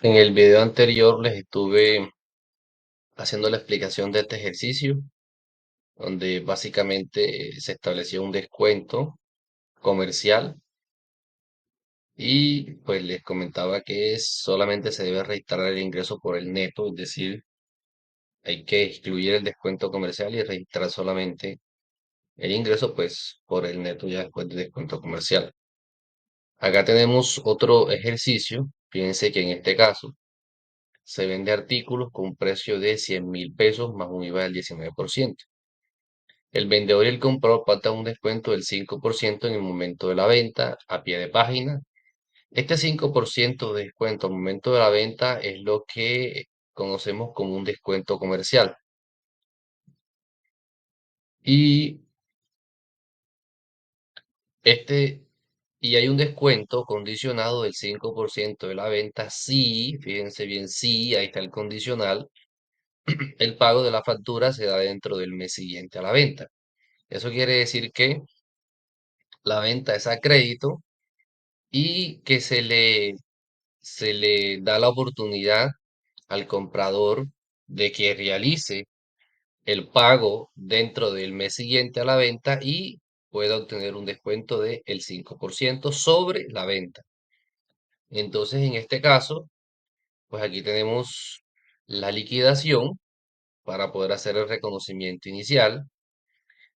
En el video anterior les estuve haciendo la explicación de este ejercicio, donde básicamente se estableció un descuento comercial y pues les comentaba que solamente se debe registrar el ingreso por el neto, es decir, hay que excluir el descuento comercial y registrar solamente el ingreso pues por el neto ya después del descuento comercial. Acá tenemos otro ejercicio, fíjense que en este caso se vende artículos con un precio de 100.000 pesos más un IVA del 19%. El vendedor y el comprador pactan un descuento del 5% en el momento de la venta a pie de página. Este 5% de descuento al momento de la venta es lo que conocemos como un descuento comercial. Y este y hay un descuento condicionado del 5% de la venta si, fíjense bien, si, ahí está el condicional, el pago de la factura se da dentro del mes siguiente a la venta. Eso quiere decir que la venta es a crédito y que se le da la oportunidad al comprador de que realice el pago dentro del mes siguiente a la venta y pueda obtener un descuento del 5% sobre la venta. Entonces, en este caso, pues aquí tenemos la liquidación para poder hacer el reconocimiento inicial.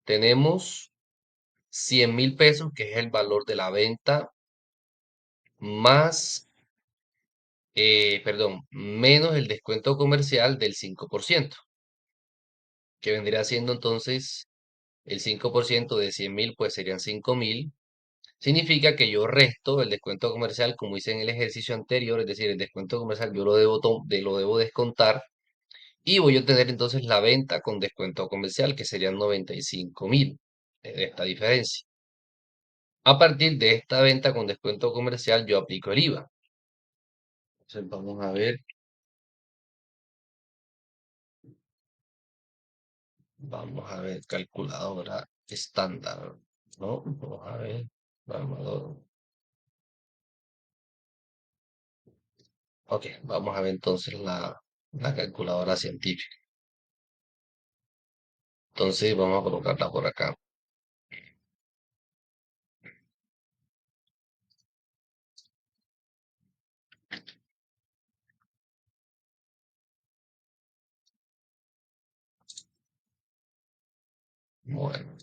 Tenemos 100.000 pesos, que es el valor de la venta, más, perdón, menos el descuento comercial del 5%, que vendría siendo entonces el 5% de 100.000, pues serían 5.000. Significa que yo resto el descuento comercial como hice en el ejercicio anterior, es decir, el descuento comercial yo lo debo descontar y voy a obtener entonces la venta con descuento comercial, que serían 95.000, esta diferencia. A partir de esta venta con descuento comercial yo aplico el IVA. Entonces vamos a ver calculadora estándar, ¿no? Vamos a ver, vamos. Ok, vamos a ver entonces la calculadora científica. Entonces vamos a colocarla por acá. Bueno,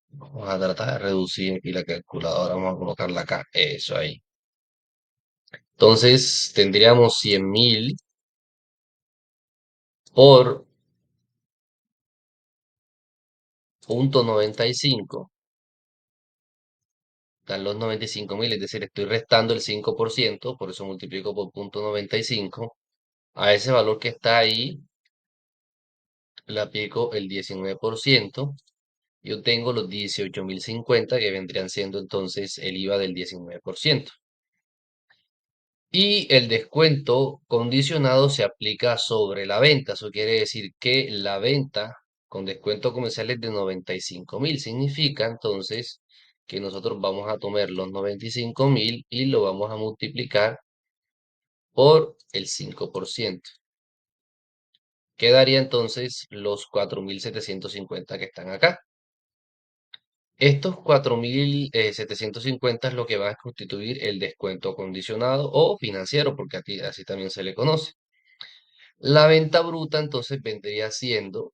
vamos a tratar de reducir aquí la calculadora. Vamos a colocarla acá. Eso ahí. Entonces tendríamos 100.000 por 0.95. Dan los 95.000, es decir, estoy restando el 5%, por eso multiplico por 0.95. A ese valor que está ahí le aplico el 19%. Yo tengo los 18.050, que vendrían siendo entonces el IVA del 19%. Y el descuento condicionado se aplica sobre la venta. Eso quiere decir que la venta con descuento comercial es de 95.000. Significa entonces que nosotros vamos a tomar los 95.000 y lo vamos a multiplicar por el 5%. Quedaría entonces los 4.750 que están acá. Estos 4.750 es lo que va a constituir el descuento condicionado o financiero, porque aquí así también se le conoce. La venta bruta entonces vendría siendo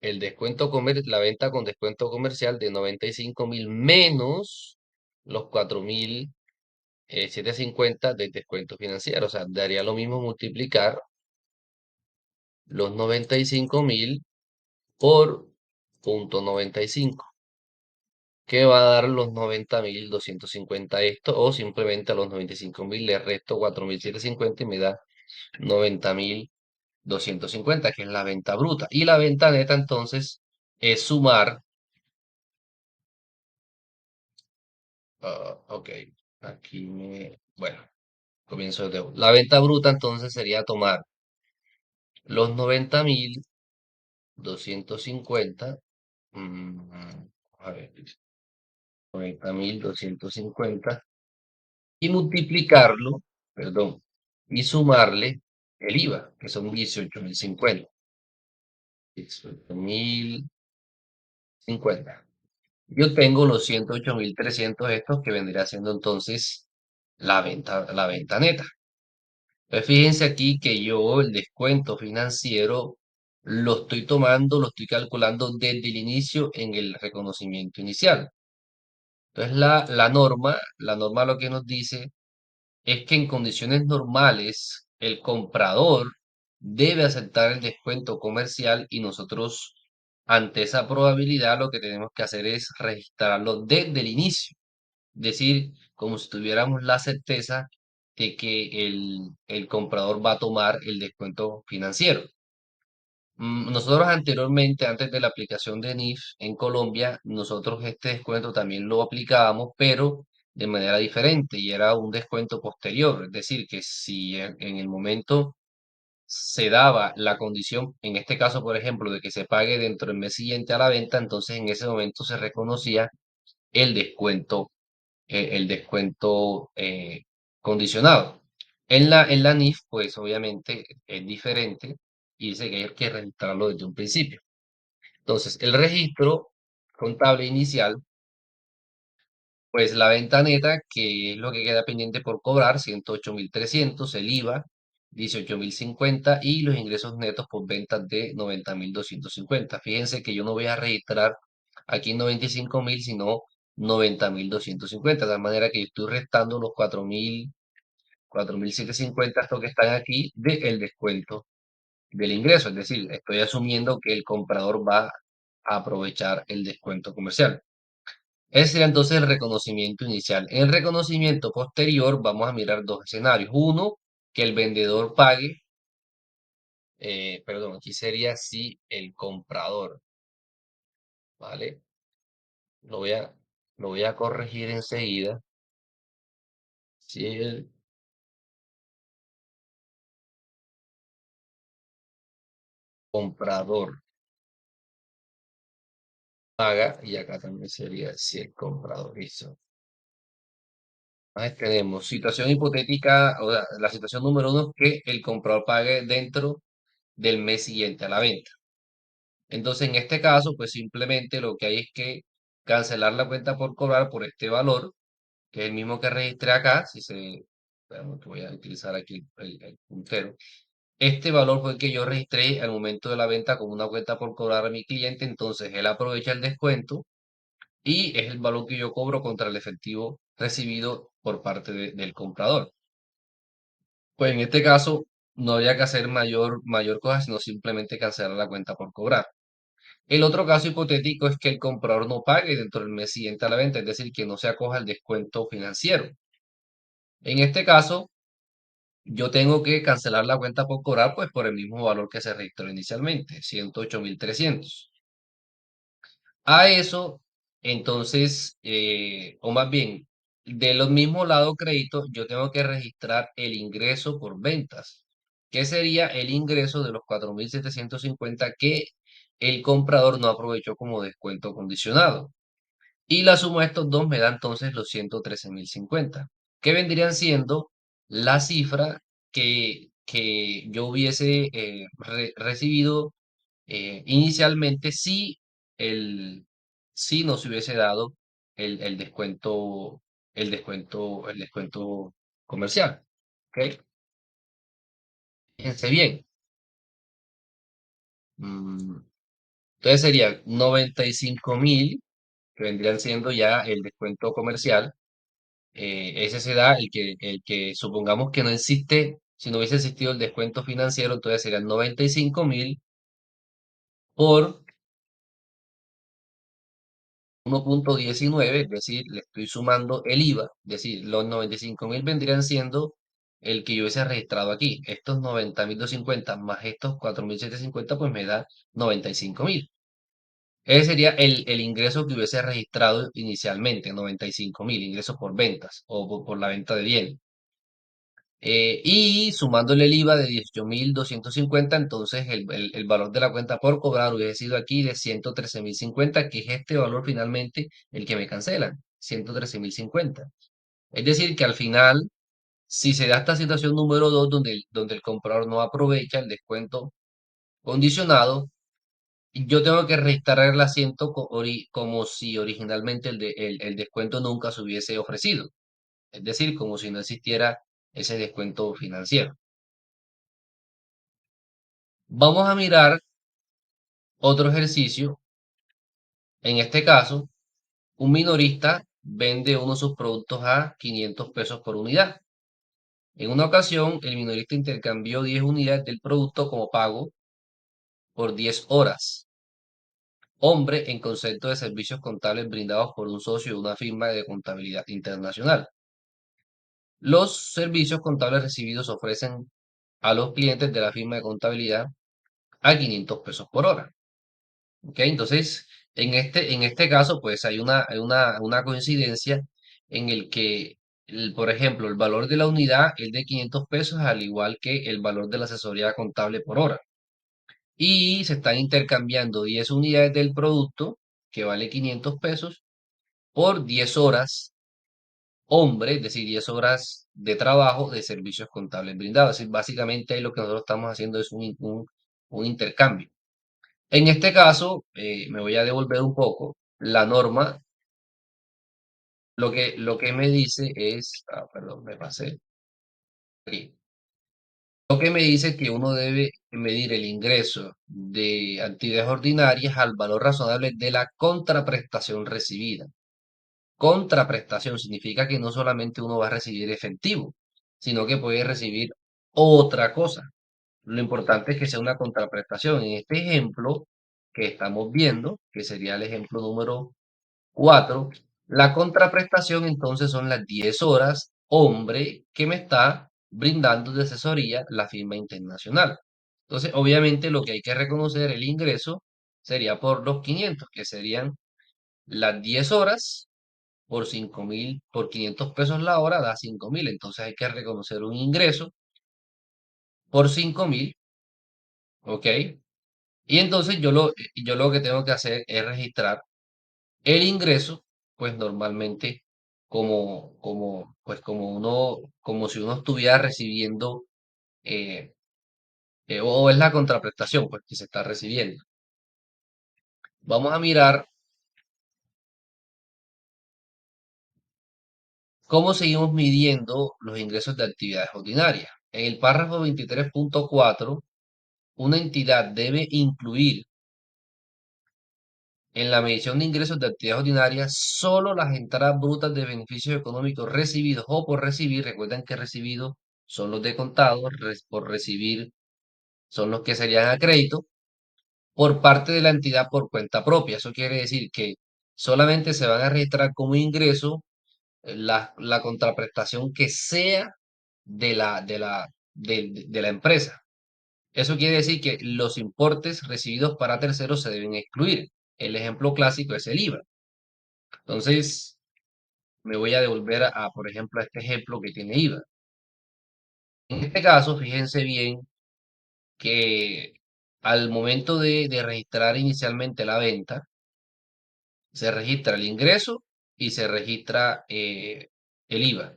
la venta con descuento comercial de 95.000 menos los 4.750 del descuento financiero. O sea, daría lo mismo multiplicar los 95.000 por 0.95, que va a dar los 90.250 esto, o simplemente a los 95.000 le resto 4.750 y me da 90.250, que es la venta bruta. Y la venta neta entonces es sumar, ok, bueno, comienzo de nuevo. La venta bruta entonces sería tomar los 90.250, a ver, 90.250 y multiplicarlo, perdón, y sumarle el IVA, que son 18.050. 18.050. Yo tengo los 108.300 estos que vendría siendo entonces la venta neta. Entonces fíjense aquí que yo el descuento financiero lo estoy tomando, lo estoy calculando desde el inicio en el reconocimiento inicial. Entonces la norma lo que nos dice es que en condiciones normales el comprador debe aceptar el descuento comercial y nosotros ante esa probabilidad lo que tenemos que hacer es registrarlo desde el inicio. Es decir, como si tuviéramos la certeza de que el comprador va a tomar el descuento financiero. Nosotros anteriormente, antes de la aplicación de NIF en Colombia, nosotros este descuento también lo aplicábamos, pero de manera diferente y era un descuento posterior. Es decir, que si en el momento se daba la condición, en este caso, por ejemplo, de que se pague dentro del mes siguiente a la venta, entonces en ese momento se reconocía el descuento, condicionado. En la NIF, pues obviamente es diferente y dice que hay que registrarlo desde un principio. Entonces, el registro contable inicial, pues la venta neta, que es lo que queda pendiente por cobrar, 108.300, el IVA, 18.050 y los ingresos netos por ventas de 90.250. Fíjense que yo no voy a registrar aquí 95.000, sino 90.250, de tal manera que yo estoy restando los 4.750, estos que están aquí, del descuento del ingreso. Es decir, estoy asumiendo que el comprador va a aprovechar el descuento comercial. Ese sería entonces el reconocimiento inicial. En el reconocimiento posterior vamos a mirar dos escenarios. Uno, que el vendedor pague, perdón, aquí sería si el comprador, ¿vale? Lo voy a, lo voy a corregir enseguida. Si el comprador paga, y acá también sería si el comprador hizo. Entonces tenemos situación hipotética, o sea, la situación número uno es que el comprador pague dentro del mes siguiente a la venta. Entonces, en este caso, pues simplemente lo que hay es que cancelar la cuenta por cobrar por este valor, que es el mismo que registré acá, veamos que voy a utilizar aquí el puntero. Este valor fue el que yo registré al momento de la venta como una cuenta por cobrar a mi cliente, entonces él aprovecha el descuento y es el valor que yo cobro contra el efectivo recibido por parte del comprador. Pues en este caso no había que hacer mayor cosa, sino simplemente cancelar la cuenta por cobrar. El otro caso hipotético es que el comprador no pague dentro del mes siguiente a la venta, es decir, que no se acoja al descuento financiero. En este caso, yo tengo que cancelar la cuenta por cobrar, pues por el mismo valor que se registró inicialmente, 108.300. A eso, entonces, o más bien, de los mismos lados créditos, yo tengo que registrar el ingreso por ventas, que sería el ingreso de los 4.750 que el comprador no aprovechó como descuento condicionado. Y la suma de estos dos me da entonces los 113.050, que vendrían siendo la cifra que yo hubiese recibido inicialmente el, si no se hubiese dado el descuento, el descuento comercial. ¿Ok? Fíjense bien. Mm, Entonces sería 95.000, que vendrían siendo ya el descuento comercial. Ese se da el que supongamos que no existe, si no hubiese existido el descuento financiero, entonces serían 95.000 por 1.19, es decir, le estoy sumando el IVA, es decir, los 95.000 vendrían siendo el que yo hubiese registrado aquí. Estos 90.250 más estos 4.750, pues me da 95.000. Ese sería el ingreso que hubiese registrado inicialmente, 95.000, ingresos por ventas o por la venta de bienes. Y sumándole el IVA de 18.250, entonces el valor de la cuenta por cobrar hubiese sido aquí de 113.050, que es este valor finalmente el que me cancelan, 113.050. Es decir, que al final Si se da esta situación número 2, donde el comprador no aprovecha el descuento condicionado, yo tengo que registrar el asiento como si originalmente el descuento nunca se hubiese ofrecido. Es decir, como si no existiera ese descuento financiero. Vamos a mirar otro ejercicio. En este caso, un minorista vende uno de sus productos a 500 pesos por unidad. En una ocasión, el minorista intercambió 10 unidades del producto como pago por 10 horas. Hombre, en concepto de servicios contables brindados por un socio de una firma de contabilidad internacional. Los servicios contables recibidos ofrecen a los clientes de la firma de contabilidad a 500 pesos por hora. ¿Ok? Entonces, en este caso, pues hay una coincidencia en el que, por ejemplo, el valor de la unidad es de 500 pesos, al igual que el valor de la asesoría contable por hora. Y se están intercambiando 10 unidades del producto, que vale 500 pesos, por 10 horas hombre, es decir, 10 horas de trabajo de servicios contables brindados. Es decir, básicamente ahí lo que nosotros estamos haciendo es un intercambio. En este caso, me voy a devolver un poco. La norma, lo que me dice es, perdón, me pasé aquí. Lo que me dice es que uno debe medir el ingreso de actividades ordinarias al valor razonable de la contraprestación recibida. Contraprestación significa que no solamente uno va a recibir efectivo, sino que puede recibir otra cosa. Lo importante es que sea una contraprestación. En este ejemplo que estamos viendo, que sería el ejemplo número 4, la contraprestación entonces son las 10 horas, hombre, que me está brindando de asesoría la firma internacional. Entonces, obviamente lo que hay que reconocer el ingreso sería por los 500, que serían las 10 horas por 5.000, por 500 pesos la hora da 5.000. Entonces hay que reconocer un ingreso por 5.000, ¿ok? Y entonces yo lo que tengo que hacer es registrar el ingreso, pues normalmente como si uno estuviera recibiendo, eh, o es la contraprestación, pues que se está recibiendo. Vamos a mirar cómo seguimos midiendo los ingresos de actividades ordinarias. En el párrafo 23.4, una entidad debe incluir en la medición de ingresos de actividades ordinarias solo las entradas brutas de beneficios económicos recibidos o por recibir. Recuerden que recibidos son los de contado, por recibir son los que serían a crédito, por parte de la entidad por cuenta propia. Eso quiere decir que solamente se van a registrar como ingreso la contraprestación que sea de la empresa. Eso quiere decir que los importes recibidos para terceros se deben excluir. El ejemplo clásico es el IVA. Entonces, me voy a devolver por ejemplo, a este ejemplo que tiene IVA. En este caso, fíjense bien que al momento de registrar inicialmente la venta, se registra el ingreso y se registra el IVA.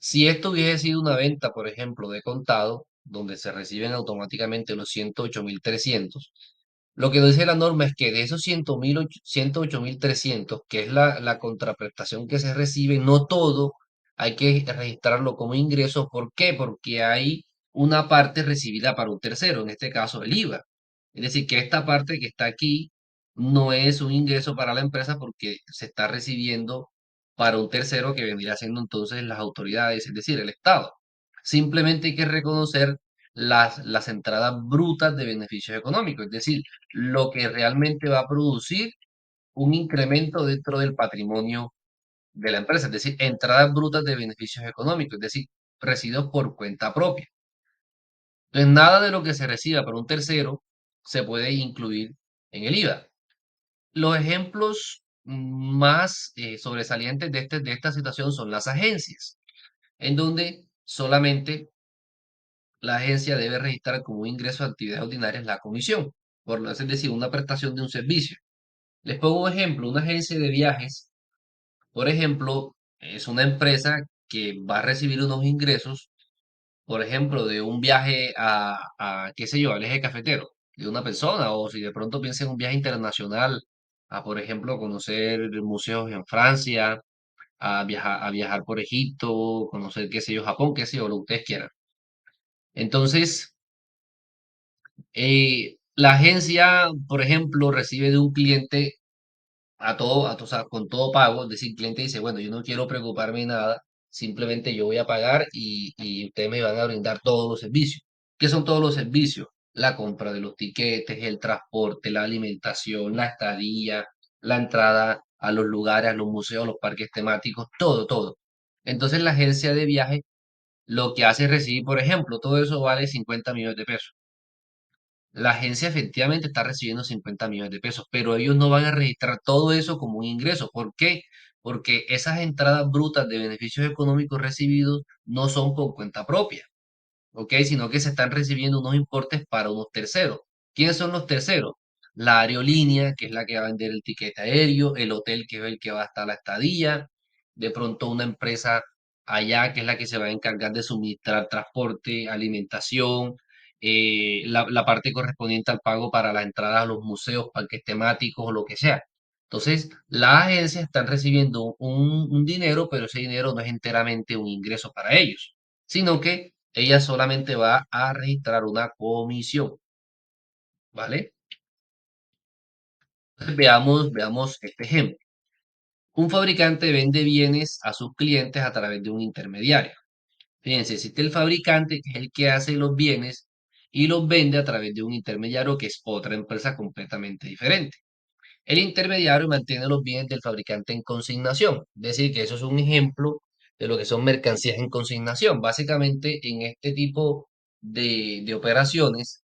Si esto hubiese sido una venta, por ejemplo, de contado, donde se reciben automáticamente los 108.300, lo que dice la norma es que de esos 108.300, que es la contraprestación que se recibe, no todo hay que registrarlo como ingreso. ¿Por qué? Porque hay una parte recibida para un tercero, en este caso el IVA. Es decir, que esta parte que está aquí no es un ingreso para la empresa porque se está recibiendo para un tercero que vendría siendo entonces las autoridades, es decir, el Estado. Simplemente hay que reconocer las entradas brutas de beneficios económicos, es decir, lo que realmente va a producir un incremento dentro del patrimonio de la empresa, es decir, entradas brutas de beneficios económicos, es decir, recibidos por cuenta propia. Entonces, nada de lo que se reciba por un tercero se puede incluir en el IVA. Los ejemplos más sobresalientes de esta situación son las agencias, en donde solamente la agencia debe registrar como un ingreso de actividades ordinarias la comisión, es decir, una prestación de un servicio. Les pongo un ejemplo, una agencia de viajes, por ejemplo, es una empresa que va a recibir unos ingresos, por ejemplo, de un viaje qué sé yo, al eje cafetero de una persona, o si de pronto piensa en un viaje internacional, por ejemplo, conocer museos en Francia, a viajar por Egipto, conocer, qué sé yo, Japón, qué sé yo, lo que ustedes quieran. Entonces, la agencia, por ejemplo, recibe de un cliente o sea, con todo pago, es decir, el cliente dice, bueno, yo no quiero preocuparme de nada, simplemente yo voy a pagar y ustedes me van a brindar todos los servicios. ¿Qué son todos los servicios? La compra de los tiquetes, el transporte, la alimentación, la estadía, la entrada a los lugares, a los museos, a los parques temáticos, todo, todo. Entonces la agencia de viaje lo que hace es recibir, por ejemplo, todo eso vale 50 millones de pesos. La agencia efectivamente está recibiendo 50 millones de pesos, pero ellos no van a registrar todo eso como un ingreso. ¿Por qué? Porque esas entradas brutas de beneficios económicos recibidos no son por cuenta propia. ¿Ok? Sino que se están recibiendo unos importes para unos terceros. ¿Quiénes son los terceros? La aerolínea, que es la que va a vender el tiquete aéreo, el hotel, que es el que va a estar la estadía, de pronto una empresa allá, que es la que se va a encargar de suministrar transporte, alimentación, la parte correspondiente al pago para la entrada a los museos, parques temáticos o lo que sea. Entonces, las agencias están recibiendo un dinero, pero ese dinero no es enteramente un ingreso para ellos, sino que ella solamente va a registrar una comisión, ¿vale? Entonces, veamos este ejemplo. Un fabricante vende bienes a sus clientes a través de un intermediario. Fíjense, existe el fabricante, que es el que hace los bienes y los vende a través de un intermediario, que es otra empresa completamente diferente. El intermediario mantiene los bienes del fabricante en consignación, es decir, que eso es un ejemplo de lo que son mercancías en consignación. Básicamente, en este tipo de operaciones,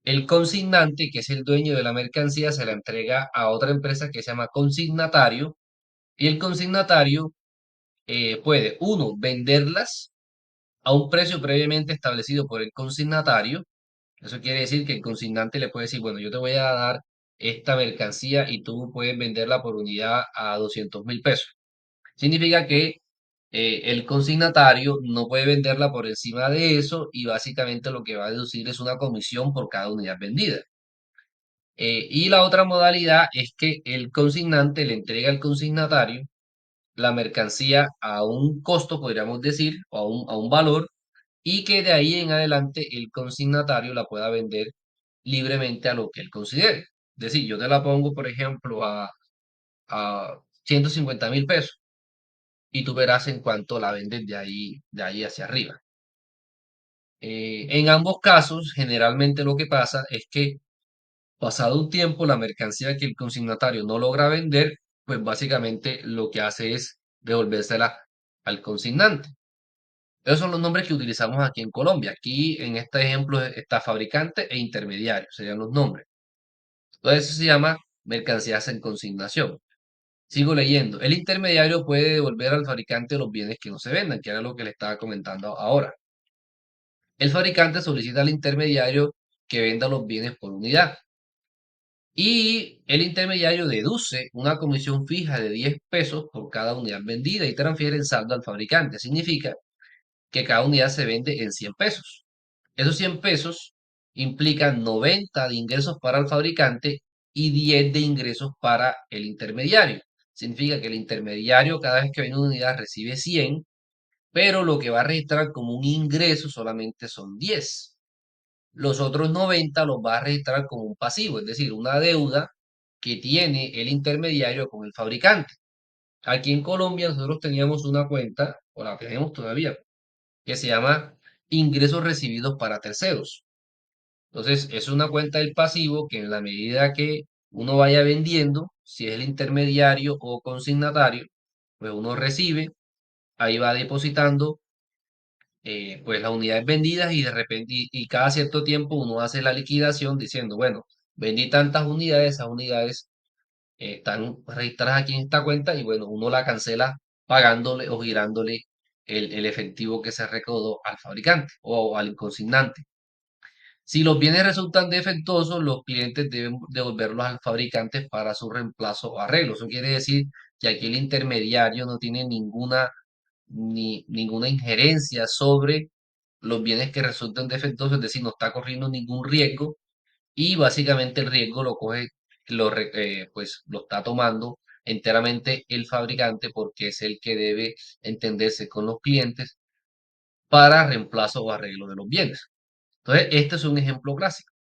el consignante, que es el dueño de la mercancía, se la entrega a otra empresa que se llama consignatario, y el consignatario puede, uno, venderlas a un precio previamente establecido por el consignatario. Eso quiere decir que el consignante le puede decir, bueno, yo te voy a dar esta mercancía y tú puedes venderla por unidad a 200.000 pesos. Significa que el consignatario no puede venderla por encima de eso y básicamente lo que va a deducir es una comisión por cada unidad vendida. Y la otra modalidad es que el consignante le entrega al consignatario la mercancía a un costo, podríamos decir, o a un valor, y que de ahí en adelante el consignatario la pueda vender libremente a lo que él considere. Es decir, yo te la pongo, por ejemplo, a 150.000 pesos y tú verás en cuánto la vendes de ahí hacia arriba. En ambos casos, generalmente lo que pasa es que pasado un tiempo, la mercancía que el consignatario no logra vender, pues básicamente lo que hace es devolvérsela al consignante. Esos son los nombres que utilizamos aquí en Colombia. Aquí en este ejemplo está fabricante e intermediario, serían los nombres. Entonces eso se llama mercancías en consignación. Sigo leyendo. El intermediario puede devolver al fabricante los bienes que no se vendan, que era lo que le estaba comentando ahora. El fabricante solicita al intermediario que venda los bienes por unidad. Y el intermediario deduce una comisión fija de 10 pesos por cada unidad vendida y transfiere el saldo al fabricante. Significa que cada unidad se vende en 100 pesos. Esos 100 pesos implican 90 de ingresos para el fabricante y 10 de ingresos para el intermediario. Significa que el intermediario cada vez que vende una unidad recibe 100, pero lo que va a registrar como un ingreso solamente son 10. Los otros 90 los va a registrar como un pasivo, es decir, una deuda que tiene el intermediario con el fabricante. Aquí en Colombia nosotros teníamos una cuenta, o la tenemos todavía, que se llama ingresos recibidos para terceros. Entonces, es una cuenta del pasivo que en la medida que uno vaya vendiendo, si es el intermediario o consignatario, pues uno recibe, ahí va depositando pues las unidades vendidas y de repente, y cada cierto tiempo uno hace la liquidación diciendo, bueno, vendí tantas unidades, esas unidades están registradas aquí en esta cuenta y bueno, uno la cancela pagándole o girándole el efectivo que se recaudó al fabricante o al consignante. Si los bienes resultan defectuosos, los clientes deben devolverlos al fabricante para su reemplazo o arreglo. Eso quiere decir que aquí el intermediario no tiene ni ninguna injerencia sobre los bienes que resulten defectuosos, es decir, no está corriendo ningún riesgo y básicamente el riesgo lo coge, pues lo está tomando enteramente el fabricante porque es el que debe entenderse con los clientes para reemplazo o arreglo de los bienes. Entonces, este es un ejemplo clásico,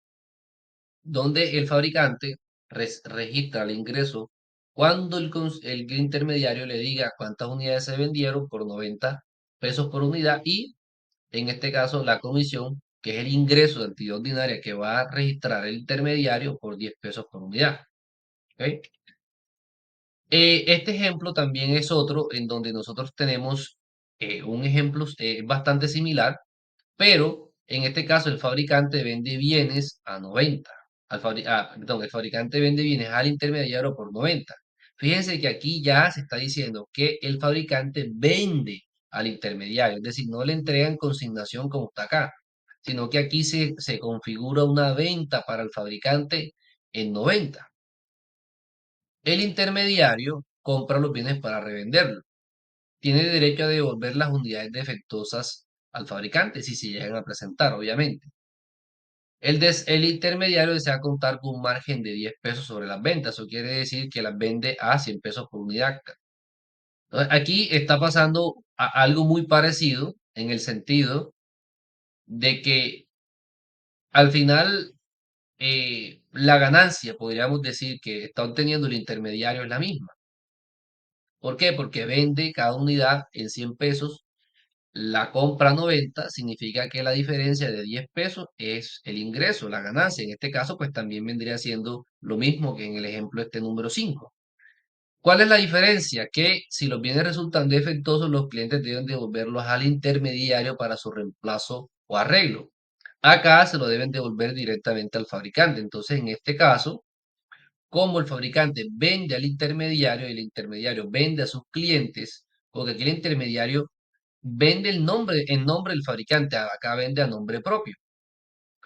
donde el fabricante registra el ingreso cuando el intermediario le diga cuántas unidades se vendieron por 90 pesos por unidad y, en este caso, la comisión, que es el ingreso de actividad ordinaria que va a registrar el intermediario por 10 pesos por unidad. ¿Ok? Este ejemplo también es otro en donde nosotros tenemos un ejemplo bastante similar, pero en este caso el fabricante vende bienes a 90. Perdón, el fabricante vende bienes al intermediario por 90. Fíjense que aquí ya se está diciendo que el fabricante vende al intermediario, es decir, no le entregan consignación como está acá, sino que aquí se configura una venta para el fabricante en 90. El intermediario compra los bienes para revenderlos. Tiene derecho a devolver las unidades defectuosas al fabricante si se llegan a presentar, obviamente. El intermediario desea contar con un margen de 10 pesos sobre las ventas. Eso quiere decir que las vende a 100 pesos por unidad. Entonces, aquí está pasando algo muy parecido en el sentido de que al final la ganancia, podríamos decir, que está obteniendo el intermediario es la misma. ¿Por qué? Porque vende cada unidad en 100 pesos. La compra 90 significa que la diferencia de 10 pesos es el ingreso, la ganancia. En este caso, pues también vendría siendo lo mismo que en el ejemplo este número 5. ¿Cuál es la diferencia? Que si los bienes resultan defectuosos, los clientes deben devolverlos al intermediario para su reemplazo o arreglo. Acá se lo deben devolver directamente al fabricante. Entonces, en este caso, como el fabricante vende al intermediario y el intermediario vende a sus clientes, porque aquí el intermediario vende en nombre del fabricante, acá vende a nombre propio.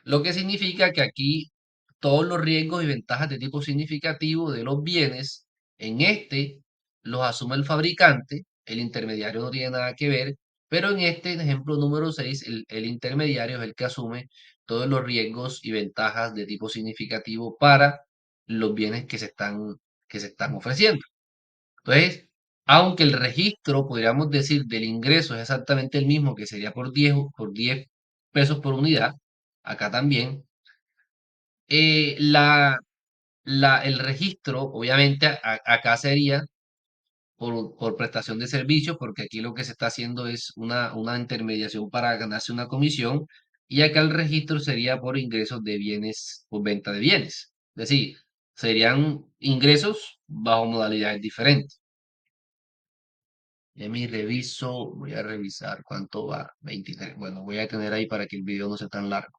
Lo que significa que aquí todos los riesgos y ventajas de tipo significativo de los bienes, en este los asume el fabricante, el intermediario no tiene nada que ver, pero en este ejemplo número 6 el intermediario es el que asume todos los riesgos y ventajas de tipo significativo para los bienes que se están ofreciendo. Entonces, aunque el registro, podríamos decir, del ingreso es exactamente el mismo, que sería por 10 pesos por unidad, acá también, el registro, obviamente, acá sería por prestación de servicios, porque aquí lo que se está haciendo es una intermediación para ganarse una comisión, y acá el registro sería por ingresos de bienes, por venta de bienes. Es decir, serían ingresos bajo modalidades diferentes. De mi reviso, voy a revisar cuánto va. 23. Bueno, voy a tener ahí para que el video no sea tan largo.